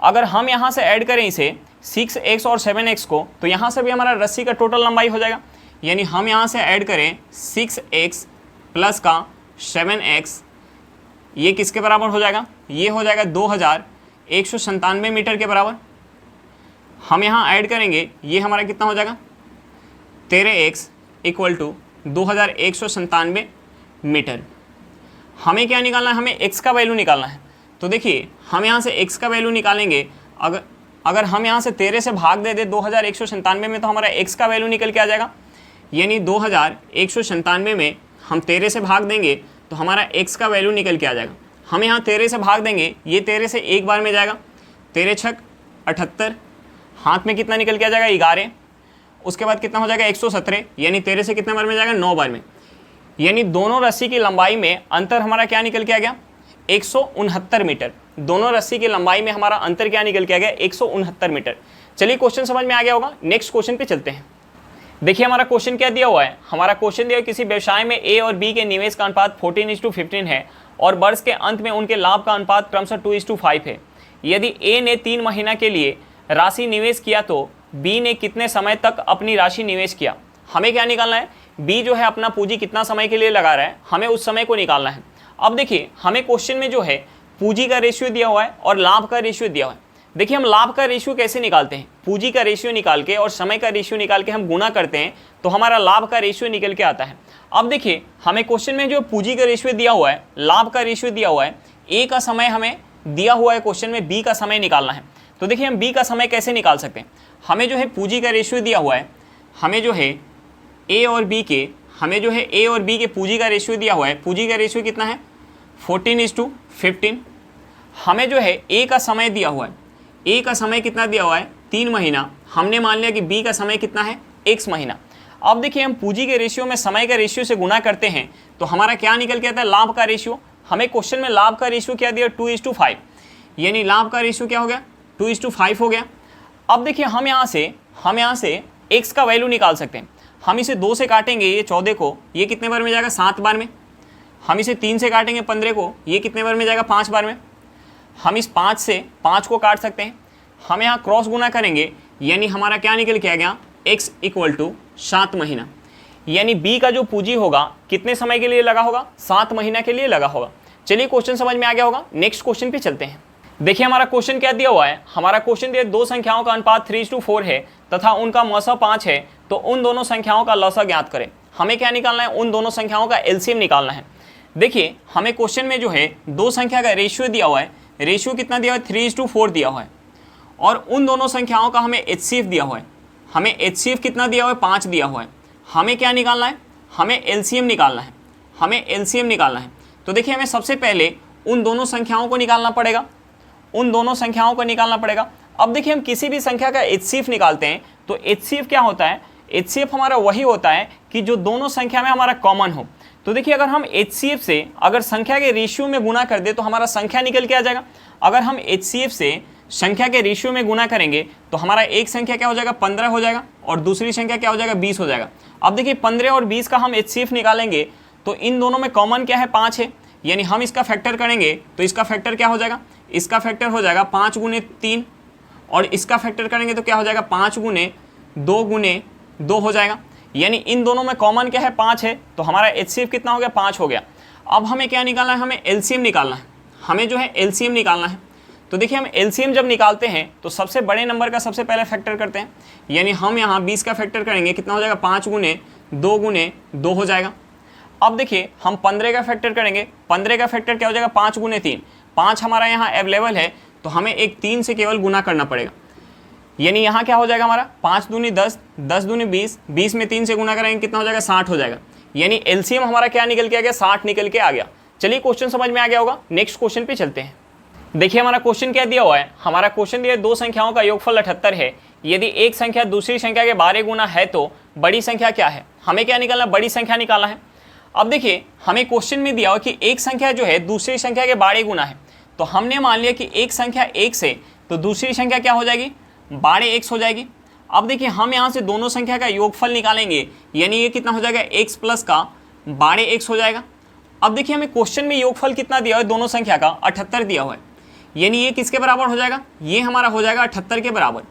अगर हम यहाँ से ऐड करें इसे 6x और 7x को, तो यहाँ से भी हमारा रस्सी का टोटल लंबाई हो जाएगा। यानी हम यहाँ से ऐड करें 6x प्लस का 7x, ये किसके बराबर हो जाएगा, ये हो जाएगा 2197 मीटर के बराबर। हम यहाँ ऐड करेंगे, ये हमारा कितना हो जाएगा 13x इक्वल टू 2197 मीटर। हमें क्या निकालना है, हमें x का वैल्यू निकालना है। तो देखिए हम यहाँ से x का वैल्यू निकालेंगे, अगर हम यहाँ से 13 से भाग दे 2197 में, तो हमारा x का वैल्यू निकल के आ जाएगा। यानी 2197 में हम 13 से भाग देंगे तो हमारा x का वैल्यू निकल के आ जाएगा। हम यहाँ 13 से भाग देंगे, ये 13 से एक बार में जाएगा, 13 छक 78, हाथ में कितना निकल के आ जाएगा 11, उसके बाद कितना हो जाएगा 117, यानी 13 से कितने बार में जाएगा 9 बार में। यानी दोनों रस्सी की लंबाई में अंतर हमारा क्या निकल के आ गया 169 मीटर। दोनों रस्सी की लंबाई में हमारा अंतर क्या निकल के आ गया 169 मीटर। चलिए क्वेश्चन समझ में आ गया होगा, नेक्स्ट क्वेश्चन पे चलते हैं। देखिए हमारा क्वेश्चन क्या दिया हुआ है, हमारा क्वेश्चन दिया किसी व्यवसाय में ए और बी के निवेश का अनुपात 14:15 है और वर्ष के अंत में उनके लाभ का अनुपात क्रमशः 2:5 है। यदि ए ने 3 महीना के लिए राशि निवेश किया तो बी ने कितने समय तक अपनी राशि निवेश किया। हमें क्या निकालना है, बी जो है अपना पूंजी कितना समय के लिए लगा रहा है, हमें उस समय को निकालना है। अब देखिए हमें क्वेश्चन में जो है पूंजी का रेशियो दिया हुआ है और लाभ का रेशियो दिया हुआ है। देखिए हम लाभ का रेशियो कैसे निकालते हैं, पूंजी का रेशियो निकाल के और समय का रेशियो निकाल के हम गुना करते हैं तो हमारा लाभ का रेशियो निकल के आता है। अब देखिए हमें क्वेश्चन में जो पूंजी का रेशियो दिया हुआ है, लाभ का रेशियो दिया हुआ है, ए का समय हमें दिया हुआ है क्वेश्चन में, बी का समय निकालना है। तो देखिए हम बी का समय कैसे निकाल सकते हैं, हमें जो है पूंजी का रेशियो दिया हुआ है, हमें जो है ए और बी के पूंजी का रेशियो दिया हुआ है। पूंजी का रेशियो कितना है 14:15। हमें जो है ए का समय दिया हुआ है, ए का समय कितना दिया हुआ है 3 महीना। हमने मान लिया कि बी का समय कितना है x महीना। अब देखिए हम पूंजी के रेशियो में समय का रेशियो से गुना करते हैं तो हमारा क्या निकल के आता है लाभ का रेशियो। हमें क्वेश्चन में लाभ का रेशियो क्या दिया 2:5, यानी लाभ का रेशियो क्या हो गया 2:5 हो गया। अब देखिए हम यहाँ से x का वैल्यू निकाल सकते हैं। हम इसे 2 से काटेंगे, ये 14 को, ये कितने बार में जाएगा 7 बार में। हम इसे 3 से काटेंगे 15 को, ये कितने बार में जाएगा 5 बार में। हम इस 5 से 5 को काट सकते हैं। हम यहाँ क्रॉस गुना करेंगे, यानी हमारा क्या निकल के आ गया x इक्वल टू 7 महीना। यानी b का जो पूंजी होगा कितने समय के लिए लगा होगा 7 महीना के लिए लगा होगा। चलिए क्वेश्चन समझ में आ गया होगा, नेक्स्ट क्वेश्चन पे चलते हैं। देखिए हमारा क्वेश्चन क्या दिया हुआ है, हमारा क्वेश्चन दिया 2 संख्याओं का अनुपात 3:4 है तथा उनका मौसा 5 है, तो उन दोनों संख्याओं का लौसा ज्ञात करें। हमें क्या निकालना है, उन दोनों संख्याओं का एलसीएम निकालना है। देखिए हमें क्वेश्चन में जो है 2 संख्या का रेशियो दिया हुआ है, रेशियो कितना दिया हुआ है 3:4 दिया हुआ है, और उन दोनों संख्याओं का हमें एचसीएफ दिया हुआ है। हमें एचसीएफ कितना दिया हुआ है 5 दिया हुआ है। हमें क्या निकालना है, हमें एलसीएम निकालना है, हमें एलसीएम निकालना है। तो देखिए हमें सबसे पहले उन दोनों संख्याओं को निकालना पड़ेगा, उन दोनों संख्याओं को निकालना पड़ेगा। अब देखिए हम किसी भी संख्या का एचसीएफ निकालते हैं तो एचसीएफ क्या होता है, एचसीएफ हमारा वही होता है कि जो दोनों संख्या में हमारा कॉमन हो। तो देखिए अगर हम एचसीएफ से अगर संख्या के रेशियो में गुना कर दे तो हमारा संख्या निकल के आ जाएगा। अगर हम एचसीएफ से संख्या के रेशियो में गुना करेंगे तो हमारा एक संख्या क्या हो जाएगा 15 हो जाएगा और दूसरी संख्या क्या हो जाएगा 20 हो जाएगा। अब देखिए 15 और 20 का हम एचसीएफ निकालेंगे तो इन दोनों में कॉमन क्या है 5 है, यानी हम इसका फैक्टर करेंगे तो इसका फैक्टर क्या हो जाएगा, इसका फैक्टर हो जाएगा 5 × 3 और इसका फैक्टर करेंगे तो क्या हो जाएगा 5 × 2 हो जाएगा। यानी इन दोनों में कॉमन क्या है 5 है, तो हमारा एचसीएफ कितना हो गया 5 हो गया। अब हमें क्या निकालना है, हमें एलसीएम निकालना है, हमें जो है एलसीएम निकालना है। तो देखिए हम एलसीएम जब निकालते हैं तो सबसे बड़े नंबर का सबसे पहले फैक्टर करते हैं, यानी हम यहाँ 20 का फैक्टर करेंगे, कितना हो जाएगा 5 × 2 हो जाएगा। अब देखिए हम 15 का फैक्टर करेंगे, 15 का फैक्टर क्या हो जाएगा 5 × 3, 5 हमारा यहाँ अवेलेबल है तो हमें एक 3 से केवल गुना करना पड़ेगा। यानी यहाँ क्या हो जाएगा हमारा 5 दूनी 10, 10 दूनी 20, 20 में 3 से गुना करेंगे कितना हो जाएगा 60 हो जाएगा। यानी एलसीएम हमारा क्या निकल के आ गया 60 निकल के आ गया। चलिए क्वेश्चन समझ में आ गया होगा, नेक्स्ट क्वेश्चन पे चलते हैं। देखिए हमारा क्वेश्चन क्या दिया हुआ है, हमारा क्वेश्चन दिया 2 संख्याओं का योगफल 78 है। यदि एक संख्या दूसरी संख्या के 12 गुना है तो बड़ी संख्या क्या है। हमें क्या निकालना, बड़ी संख्या निकालना है। अब देखिए हमें क्वेश्चन में दिया हुआ कि एक संख्या जो है दूसरी संख्या के 12 गुना है, तो हमने मान लिया कि एक संख्या 1 से तो दूसरी संख्या क्या हो जाएगी 12x हो जाएगी। अब देखिए हम यहाँ से दोनों संख्या का योगफल निकालेंगे, यानी ये कितना हो जाएगा x प्लस का 12x हो जाएगा। अब देखिए हमें क्वेश्चन में योगफल कितना दिया हुआ है दोनों संख्या का, 78 दिया हुआ है, यानी ये किसके बराबर हो जाएगा, ये हमारा हो जाएगा 78 के बराबर।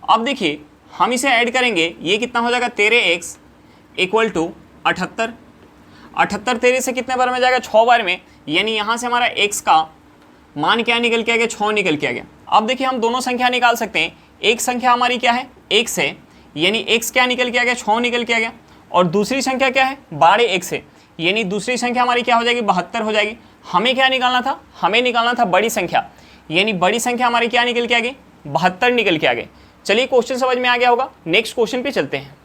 अब देखिए हम इसे ऐड करेंगे, ये कितना हो जाएगा 13x इक्वल टू 78। 78 13 से कितने बार में जाएगा, 6 बार में, यानी यहाँ से हमारा x का मान क्या निकल के आ गया, 6 निकल के आ गया। अब देखिए हम दोनों संख्या निकाल सकते हैं, एक संख्या हमारी क्या है x है, यानी x क्या निकल के आ गया, 6 निकल के आ गया, और दूसरी संख्या क्या है 12x है, यानी दूसरी संख्या हमारी क्या हो जाएगी 72 हो जाएगी। हमें क्या निकालना था, हमें निकालना था बड़ी संख्या, यानी बड़ी संख्या हमारी क्या निकल के आ गई 72 निकल के आ गई। चलिए क्वेश्चन समझ में आ गया होगा, नेक्स्ट क्वेश्चन पे चलते हैं।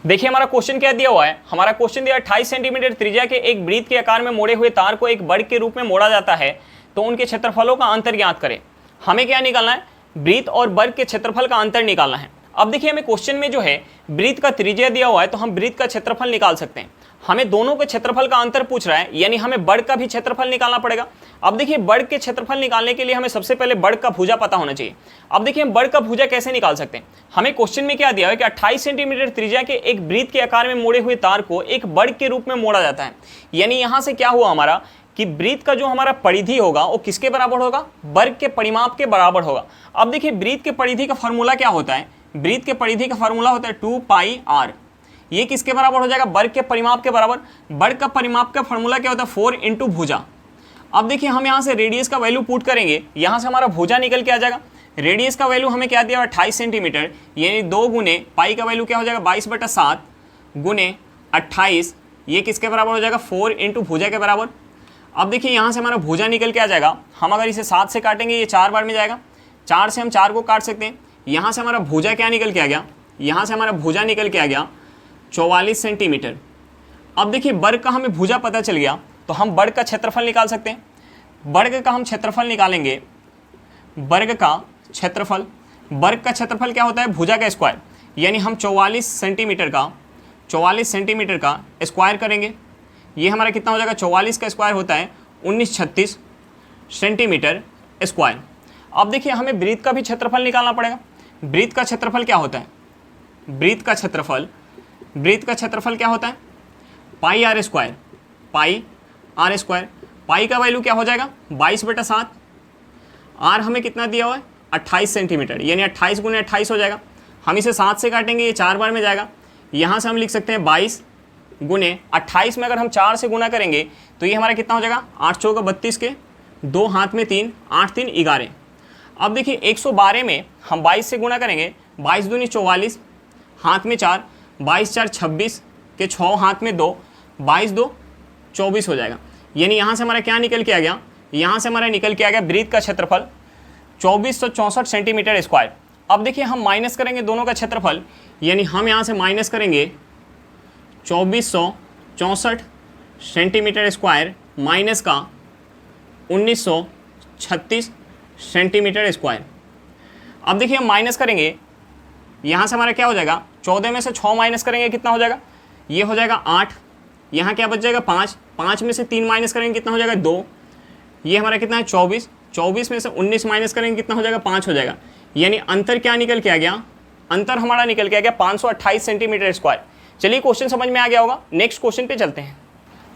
देखिए हमारा क्वेश्चन क्या दिया हुआ है, हमारा क्वेश्चन दिया 28 सेंटीमीटर त्रिज्या के एक वृत्त के आकार में मोड़े हुए तार को एक वर्ग के रूप में मोड़ा जाता है, तो उनके क्षेत्रफलों का अंतर ज्ञात करें। हमें क्या निकालना है, वृत्त और वर्ग के क्षेत्रफल का अंतर निकालना है। अब देखिए हमें क्वेश्चन में जो है वृत्त का त्रिज्या दिया हुआ है, तो हम वृत्त का क्षेत्रफल निकाल सकते हैं। हमें दोनों के क्षेत्रफल का अंतर पूछ रहा है, यानी हमें वर्ग का भी क्षेत्रफल निकालना पड़ेगा। अब देखिए वर्ग के क्षेत्रफल निकालने के लिए हमें सबसे पहले वर्ग का भुजा पता होना चाहिए। अब देखिए हम वर्ग का भुजा कैसे निकाल सकते हैं, हमें क्वेश्चन में क्या दिया है कि 28 सेंटीमीटर त्रिज्या के एक वृत्त के आकार में मोड़े हुए तार को एक वर्ग के रूप में मोड़ा जाता है, यानी यहाँ से क्या हुआ हमारा कि वृत्त का जो हमारा परिधि होगा वो किसके बराबर होगा, वर्ग के परिमाप के बराबर होगा। अब देखिए वृत्त के परिधि का फॉर्मूला क्या होता है, वृत्त के परिधि का फॉर्मूला होता है 2πr, ये किसके बराबर हो जाएगा, वर्ग के परिमाप के बराबर। वर्ग का परिमाप का फॉर्मूला क्या होता है 4 इंटू भुजा। अब देखिए हम यहाँ से रेडियस का वैल्यू पुट करेंगे, यहाँ से हमारा भुजा निकल के आ जाएगा। रेडियस का वैल्यू हमें क्या दिया हुआ 28 सेंटीमीटर, यानी 2 गुने पाई का वैल्यू क्या हो जाएगा 22/7 गुने 28, ये किसके बराबर हो जाएगा 4 इंटू भुजा के बराबर। अब देखिए यहाँ से हमारा भुजा निकल के आ जाएगा, हम अगर इसे 7 से काटेंगे ये 4 बार में जाएगा, 4 से हम 4 को काट सकते हैं। यहाँ से हमारा भुजा क्या निकल के आ गया, यहाँ से हमारा भुजा निकल के आ गया 44 सेंटीमीटर। अब देखिए वर्ग का हमें भुजा पता चल गया, तो हम वर्ग का क्षेत्रफल निकाल सकते हैं। वर्ग का हम क्षेत्रफल निकालेंगे, वर्ग का क्षेत्रफल, वर्ग का क्षेत्रफल क्या होता है भुजा का स्क्वायर, यानी हम 44 सेंटीमीटर का स्क्वायर करेंगे, ये हमारा कितना हो जाएगा 44 का स्क्वायर होता है 1936 सेंटीमीटर स्क्वायर। अब देखिए हमें वृत्त का भी क्षेत्रफल निकालना पड़ेगा। वृत्त का क्षेत्रफल क्या होता है, वृत्त का क्षेत्रफल क्या होता है πr स्क्वायर, πr स्क्वायर। पाई का वैल्यू क्या हो जाएगा 22/7, r हमें कितना दिया हुआ है 28 सेंटीमीटर, यानी 28 गुने 28 हो जाएगा। हम इसे 7 से काटेंगे ये 4 बार में जाएगा, यहाँ से हम लिख सकते हैं 22 गुने 28 में अगर हम 4 से गुना करेंगे तो ये हमारा कितना हो जाएगा 8 चौका 32 के 2 हाथ में 3, 8 3 11। अब देखिए 112 में हम 22 से गुना करेंगे, 22 दूनी 44, हाथ में 4, 22 4 26 के 6 हाथ में 2, 22 2 24 हो जाएगा। यानी यहाँ से हमारा क्या निकल के आ गया, यहाँ से हमारा निकल के आ गया वृत्त का क्षेत्रफल 2464 सेंटीमीटर स्क्वायर। अब देखिए हम माइनस करेंगे दोनों का क्षेत्रफल, यानी हम यहाँ से माइनस करेंगे 2464 सेंटीमीटर स्क्वायर माइनस का 1936 सेंटीमीटर स्क्वायर। अब देखिए हम माइनस करेंगे, यहाँ से हमारा क्या हो जाएगा 14 में से 6 माइनस करेंगे कितना हो जाएगा, ये हो जाएगा 8, यहाँ क्या बच जाएगा 5, 5 में से 3 माइनस करेंगे कितना हो जाएगा 2, ये हमारा कितना है 24, 24 में से 19 माइनस करेंगे कितना हो जाएगा 5 हो जाएगा। यानी अंतर क्या निकल के आ गया, अंतर हमारा निकल के आ गया 528 सेंटीमीटर स्क्वायर। चलिए क्वेश्चन समझ में आ गया होगा, नेक्स्ट क्वेश्चन पे चलते हैं।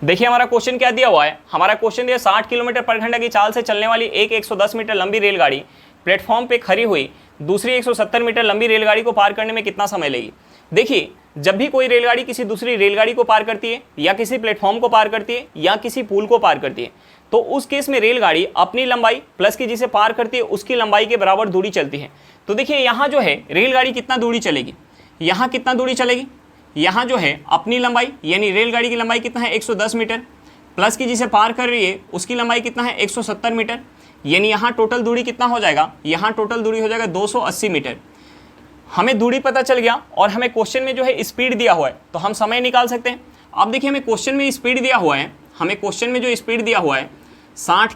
देखिए हमारा क्वेश्चन क्या दिया हुआ है, हमारा क्वेश्चन दिया 60 किलोमीटर पर घंटा की चाल से चलने वाली एक 110 मीटर लंबी रेलगाड़ी प्लेटफॉर्म पे खड़ी हुई दूसरी 170 मीटर लंबी रेलगाड़ी को पार करने में कितना समय लेगी। देखिए जब भी कोई रेलगाड़ी किसी दूसरी रेलगाड़ी को पार करती है, या किसी प्लेटफॉर्म को पार करती है, या किसी पुल को पार करती है, तो उस केस में रेलगाड़ी अपनी लंबाई प्लस की जिसे पार करती है उसकी लंबाई के बराबर दूरी चलती है। तो देखिए यहाँ जो है रेलगाड़ी कितना दूरी चलेगी, यहाँ कितना दूरी चलेगी, यहाँ जो है अपनी लंबाई यानी रेलगाड़ी की लंबाई कितना है 110 मीटर, प्लस की जिसे पार कर रही है उसकी लंबाई कितना है 170 मीटर, यानी यहाँ टोटल दूरी कितना हो जाएगा, यहाँ टोटल दूरी हो जाएगा 280 मीटर। हमें दूरी पता चल गया और हमें क्वेश्चन में जो है स्पीड दिया हुआ है, तो हम समय निकाल सकते हैं। अब देखिए हमें क्वेश्चन में स्पीड दिया हुआ है, हमें क्वेश्चन में जो स्पीड दिया हुआ है 60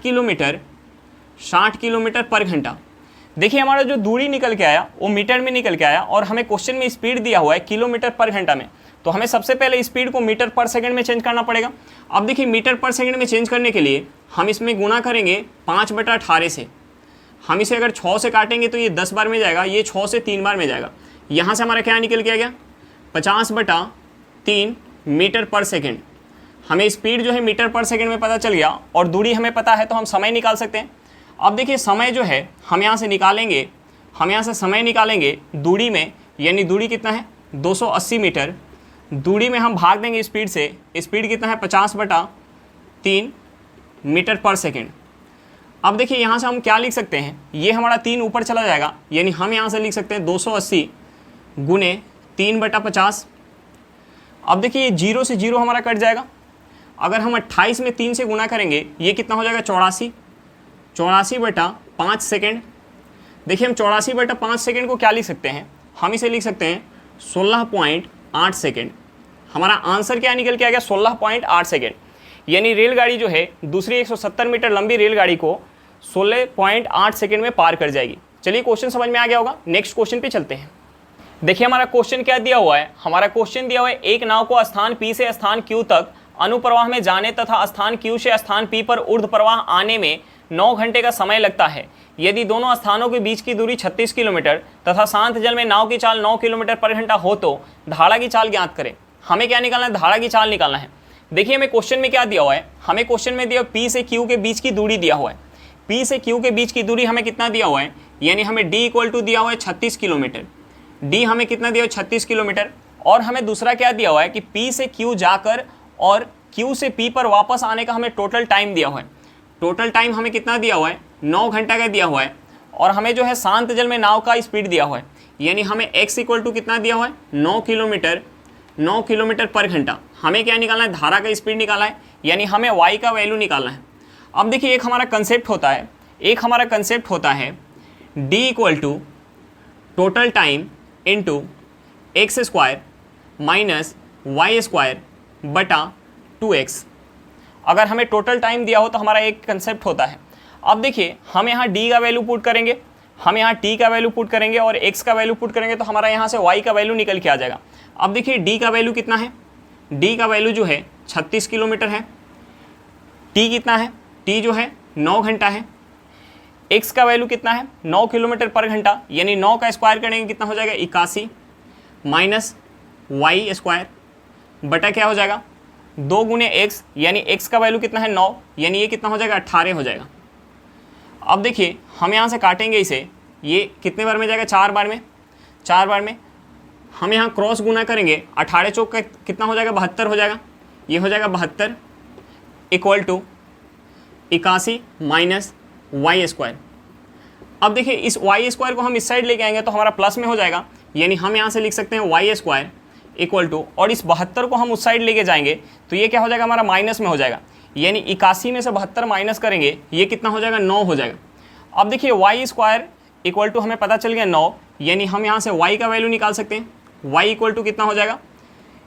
किलोमीटर पर घंटा। देखिए हमारा जो दूरी निकल के आया वो मीटर में निकल के आया, और हमें क्वेश्चन में स्पीड दिया हुआ है किलोमीटर पर घंटा में, तो हमें सबसे पहले स्पीड को मीटर पर सेकंड में चेंज करना पड़ेगा। अब देखिए मीटर पर सेकंड में चेंज करने के लिए हम इसमें गुना करेंगे 5/18 से। हम इसे अगर 6 से काटेंगे तो ये 10 बार में जाएगा, ये 6 से 3 बार में जाएगा, यहाँ से हमारा क्या निकल के आ गया 50/3 मीटर पर सेकेंड। हमें स्पीड जो है मीटर पर सेकेंड में पता चल गया और दूरी हमें पता है, तो हम समय निकाल सकते हैं। अब देखिए समय जो है हम यहाँ से निकालेंगे, हम यहाँ से समय निकालेंगे दूरी में, यानी दूरी कितना है 280 मीटर। दूरी में हम भाग देंगे स्पीड से, स्पीड कितना है 50/3 मीटर पर सेकेंड। अब देखिए यहाँ से हम क्या लिख सकते हैं, ये हमारा 3 ऊपर चला जाएगा, यानी हम यहाँ से लिख सकते हैं 280 गुने 3/50। अब देखिए ये 0 से 0 हमारा कट जाएगा। अगर हम 28 में 3 से गुना करेंगे ये कितना हो जाएगा 84/5 सेकेंड। देखिए हम 84/5 सेकेंड को क्या लिख सकते हैं, हम इसे लिख सकते हैं 16.8 सेकेंड। हमारा आंसर क्या निकल के आ गया 16.8 सेकेंड। यानी रेलगाड़ी जो है दूसरी 170 मीटर लंबी रेलगाड़ी को 16.8 सेकेंड में पार कर जाएगी। चलिए क्वेश्चन समझ में आ गया होगा, नेक्स्ट क्वेश्चन पे चलते हैं। देखिए हमारा क्वेश्चन क्या दिया हुआ है, हमारा क्वेश्चन दिया हुआ है एक नाव को स्थान P से स्थान Q तक अनुप्रवाह में जाने तथा स्थान Q से स्थान P पर ऊर्ध्व प्रवाह आने में 9 घंटे का समय लगता है। यदि दोनों स्थानों के बीच की दूरी 36 किलोमीटर तथा शांत जल में नाव की चाल 9 किलोमीटर पर घंटा हो तो धारा की चाल ज्ञात करें। हमें क्या निकालना है, धारा की चाल निकालना है। देखिए हमें क्वेश्चन में क्या दिया हुआ है, हमें क्वेश्चन में दिया P से Q के बीच की दूरी दिया हुआ है। P से Q के बीच की दूरी हमें कितना दिया हुआ है, यानी हमें D = दिया हुआ है 36 किलोमीटर। D हमें कितना दिया हुआ है 36 किलोमीटर। और हमें दूसरा क्या दिया हुआ है कि P से Q जाकर और Q से P पर वापस आने का हमें टोटल टाइम दिया हुआ है। टोटल टाइम हमें कितना दिया हुआ है 9 घंटा का दिया हुआ है। और हमें जो है शांत जल में नाव का स्पीड दिया हुआ है, यानी हमें x = कितना दिया हुआ है 9 किलोमीटर पर घंटा। हमें क्या निकालना है, धारा का स्पीड निकालना है, यानी हमें y का वैल्यू निकालना है। अब देखिए एक हमारा कंसेप्ट होता है, d = total time into x² minus y² बटा 2x। अगर हमें टोटल टाइम दिया हो तो हमारा एक कंसेप्ट होता है। अब देखिए हम यहाँ d का वैल्यू पुट करेंगे, हम यहाँ t का वैल्यू पुट करेंगे और x का वैल्यू पुट करेंगे, तो हमारा यहाँ से y का वैल्यू निकल के आ जाएगा। अब देखिए d का वैल्यू कितना है, d का वैल्यू जो है 36 किलोमीटर है। t कितना है, t जो है 9 घंटा है। x का वैल्यू कितना है 9 किलोमीटर पर घंटा, यानी 9 का स्क्वायर करेंगे कितना हो जाएगा 81 माइनस y² बटा क्या हो जाएगा 2 गुने x, यानी x का वैल्यू कितना है 9, यानी ये कितना हो जाएगा 18 हो जाएगा। अब देखिए हम यहाँ से काटेंगे इसे, ये कितने बार में जाएगा 4 बार में। हम यहाँ क्रॉस गुना करेंगे, 18 चौक का कितना हो जाएगा 72 हो जाएगा। ये हो जाएगा 72 = 81 माइनस y²। अब देखिए इस y² को हम इस साइड लेके आएंगे तो हमारा प्लस में हो जाएगा, यानी हम यहाँ से लिख सकते हैं y² = और इस 72 को हम उस साइड लेके जाएंगे तो ये क्या हो जाएगा हमारा माइनस में हो जाएगा, यानी 81 में से 72 माइनस करेंगे ये कितना हो जाएगा 9 हो जाएगा। अब देखिए y² = हमें पता चल गया 9, यानी हम यहाँ से y का वैल्यू निकाल सकते हैं। y = कितना हो जाएगा,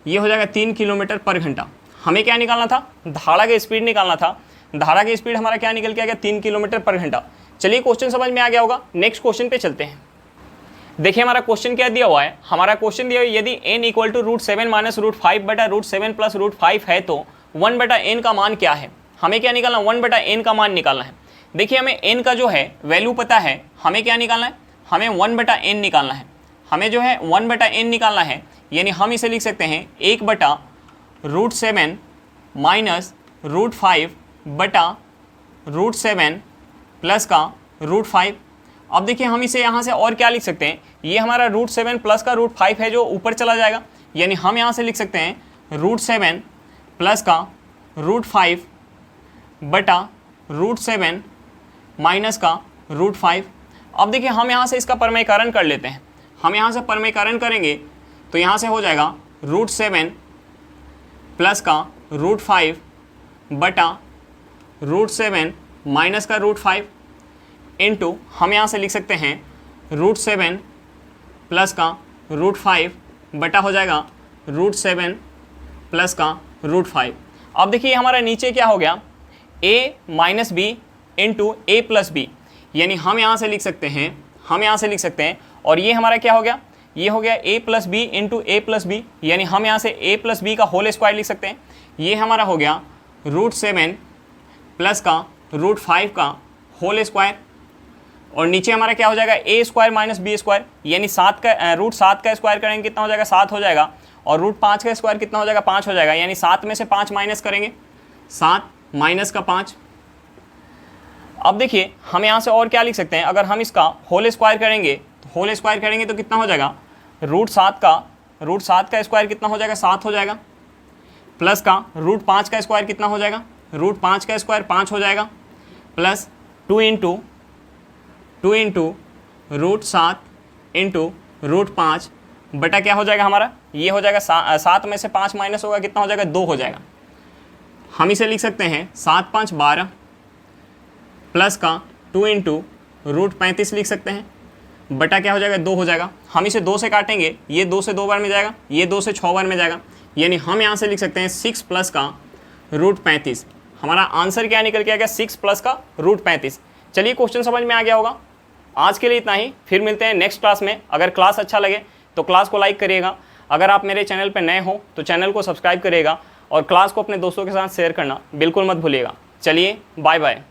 ये हो जाएगा 3 किलोमीटर पर घंटा। हमें क्या निकालना था, धारा का स्पीड निकालना था। धारा की स्पीड हमारा क्या निकल के आ गया 3 किलोमीटर पर घंटा। चलिए क्वेश्चन समझ में आ गया होगा, नेक्स्ट क्वेश्चन पे चलते हैं। देखिए हमारा क्वेश्चन क्या दिया हुआ है, हमारा क्वेश्चन दिया हुआ है यदि n = √7 माइनस √5 बटा √7 प्लस √5 है तो 1/n का मान क्या है। हमें क्या निकालना, 1/n का मान निकालना है। देखिए हमें n का जो है वैल्यू पता है, हमें क्या निकालना है, हमें 1/n निकालना है। हमें जो है 1/n निकालना है, यानी हम इसे लिख सकते हैं 1/√7 माइनस √5 बटा √7 प्लस का √5। अब देखिए हम इसे यहाँ से और क्या लिख सकते हैं, ये हमारा √7 प्लस का √5 है जो ऊपर चला जाएगा, यानी हम यहाँ से लिख सकते हैं √7 प्लस का √5 बटा √7 माइनस का √5। अब देखिए हम यहाँ से इसका परमेयकरण कर लेते हैं। हम यहाँ से परमेयकरण करेंगे तो यहाँ से हो जाएगा √7 प्लस का √5 बटा √7 माइनस का √5 इंटू हम यहाँ से लिख सकते हैं √7 प्लस का √5 बटा हो जाएगा √7 प्लस का √5। अब देखिए हमारा नीचे क्या हो गया a minus B into a plus B, यानी हम यहाँ से लिख सकते हैं, और ये हमारा क्या हो गया, ये हो गया a plus B into a plus B, यानी हम यहाँ से a प्लस बी का होल स्क्वायर लिख सकते हैं। ये हमारा हो गया √7 प्लस का √5 का होल स्क्वायर, और नीचे हमारा क्या हो जाएगा ए स्क्वायर माइनस बी स्क्वायर, यानी 7 का रूट 7 का स्क्वायर करेंगे कितना हो जाएगा 7 हो जाएगा, और रूट 5 का स्क्वायर कितना हो जाएगा 5 हो जाएगा, यानी 7 में से 5 माइनस करेंगे 7 माइनस का 5। अब देखिए हम यहाँ से और क्या लिख सकते हैं, अगर हम इसका होल स्क्वायर करेंगे तो कितना हो जाएगा रूट 7 का स्क्वायर कितना हो जाएगा 7 हो जाएगा, प्लस का रूट 5 का स्क्वायर कितना हो जाएगा रूट 5 का स्क्वायर 5 हो जाएगा, plus 2 into root 7 into root 5 बटा क्या हो जाएगा हमारा, ये हो जाएगा 7 में से 5 माइनस होगा कितना हो जाएगा 2 हो जाएगा। हम इसे लिख सकते हैं 7 5 12 प्लस का 2 इंटू रूट 35 लिख सकते हैं, बटा क्या हो जाएगा 2 हो जाएगा। हम इसे 2 से काटेंगे, ये 2 से 2 बार में जाएगा, ये 2 से 6 बार में जाएगा, यानी हम यहाँ से लिख सकते हैं 6 प्लस का रूट 35। हमारा आंसर क्या निकल के आ गया 6 प्लस का रूट 35। चलिए क्वेश्चन समझ में आ गया होगा। आज के लिए इतना ही, फिर मिलते हैं नेक्स्ट क्लास में। अगर क्लास अच्छा लगे तो क्लास को लाइक करिएगा, अगर आप मेरे चैनल पर नए हो तो चैनल को सब्सक्राइब करिएगा, और क्लास को अपने दोस्तों के साथ शेयर करना बिल्कुल मत भूलिएगा। चलिए बाय बाय।